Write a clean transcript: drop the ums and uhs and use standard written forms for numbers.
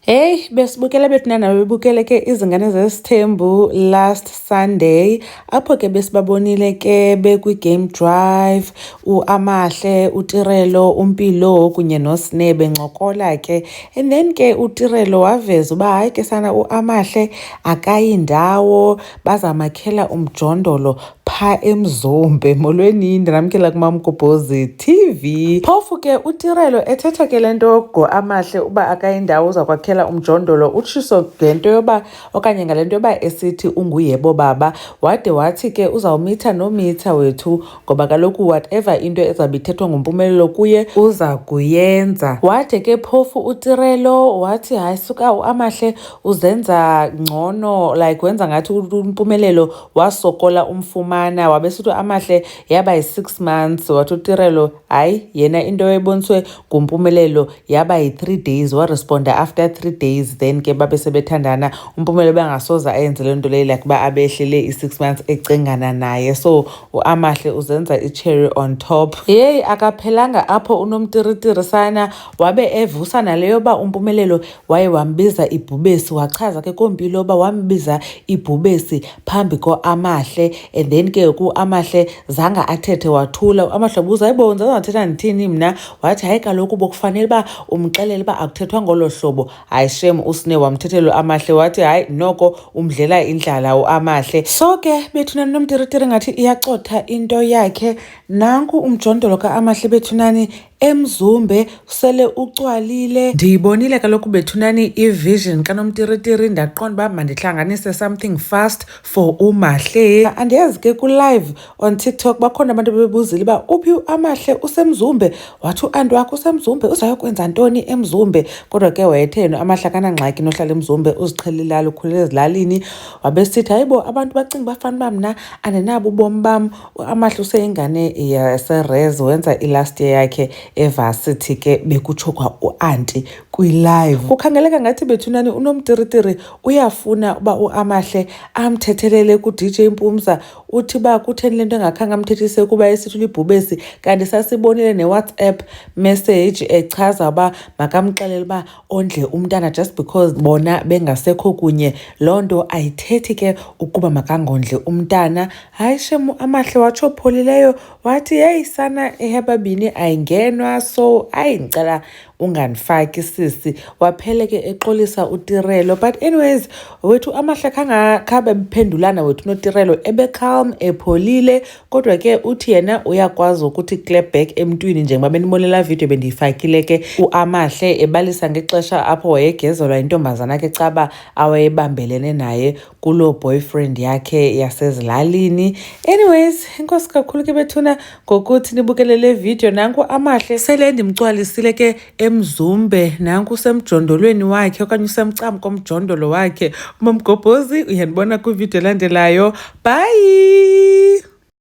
Hey, besibukele bethu nana bebukele ke izingane zesithembu last Sunday apho ke besibabonile ke bekwi-game drive uAmahle, uTirelo, uMpilo kunye noSnebe ncokola ke, and then ke uTirelo waveza uba hayi ke sana uAmahle akayindawo bazamakhela umjondolo pha eMzumbe. Molweni, ndinamkela kuMamgobhozi TV. Phofu ke uTirelo ethetha ke le nto ngoAmahle uba akayindawo uzakwakhela umjondolo, utshiso ngento yoba okanye ngale nto yoba esithi unguyebo baba, wade wathi ke uzawumitha nomitha wethu ngoba kaloku whatever into ezawube ithethwa ngumpumelelo kuye uza kuyenza. Wade ke phofu uTirelo wathi hayi suka uAmahle uzenza ngcono, like wenza ngathi umpumelelo wasokola umfumana, wabesithi uAmahle yaba yi-6 months, wathi uTirelo hayi yena into eboniswe ngumpumelelo yaba yi-3 days, waresponda after 3 days. Then ke babe sebethandana, umpumelelo bangasoza ayenze le nto leyo like uba abehlele i-6 months ecingana naye. So uAmahle uzenza i-cherry on top. Yeyi akaphelanga apho unomtiritiri sana, wabe evusa naleyo ba umpumelelo waye wambiza ibhubesi, wachaza ke koMpilo uba wambiza ibhubesi phambi koAmahle, and then ke kuAmahle zanga athethe wathula. uAmahle buza hayibo ndizawuthetha ndithini mna, wathi hayi kaloku bokufanele uba umxelele uba akuthethwa ngolo hlobo. Hayi shem uSne wamthethela uAmahle wathi hayi noko umdlela indlala uAmahle. So ke bethunani nomtiritiri ngathi iyacotha into yakhe. Nanku umjondolo kaAmahle bethunani eMzumbe sele ucwalile. Ndiyibonile kaloku bethunani i-vision kanomtiritiri, ndaqonda uba mandihlanganise something fast for uMahle. Andiyazi ke ku-live on TikTok bakhona abantu bebuzile uba uphi uAmahle, useMzumbe. Wathi uanti wakho useMzumbe, uzayokwenza ntoni eMzumbe? Kodwa ke wayethe yena uAmahle akanangxaki nohlala eMzumbe, uziqhelile ilali, ukhulele ezilalini. Wabesithi hayibo abantu bacinga bafana uba mna andinabo ubomi bam. uAmahle useyingane yaserez, wenza i-last year yakhe evarsity ke bekutsho kwa uanti kwi-live. Kukhangeleka ngathi bethunani unomtiritiri uyafuna uba uAmahle amthethelele ku-DJ Mpumza, uthi uba kutheni le nto engakhange amthethise kuba esithi libhubesi, kanti sasibonile ne-WhatsApp message echaza uba makamxelele uba ondle umntana just because bona bengasekho kunye. Loo nto ayithethi ke ukuba makangondle umntana. Hayi shem uAmahle watsho pholileyo wathi heyi sana ehebabini ayingenwa, so ndicela ungandifaki sisi. Waphele ke exolisa uTirelo, but anyways wethu uAmahle khange bephendulana wethu noTirelo, ebecalm epholile. Kodwa ke uthi yena uyakwazi ukuthi clap back emntwini, njengoba benibonela video bendiyifakile ke uAmahle ebalisa ngexesha apho wayegezelwa intombazana ke caba awayebambelene naye kuloo boyfriend yakhe yasezilalini. Anyways inkosi kakhulu ke bethuna ngokuthi nibukele le video. Nanku uAmahle sele ndimcwalisile ke eMzumbe, nanku usemjondolweni wakhe okanye usemcam komjondolo wakhe. uMamgobhozi uyandibona kwivideo elandelayo. Bye.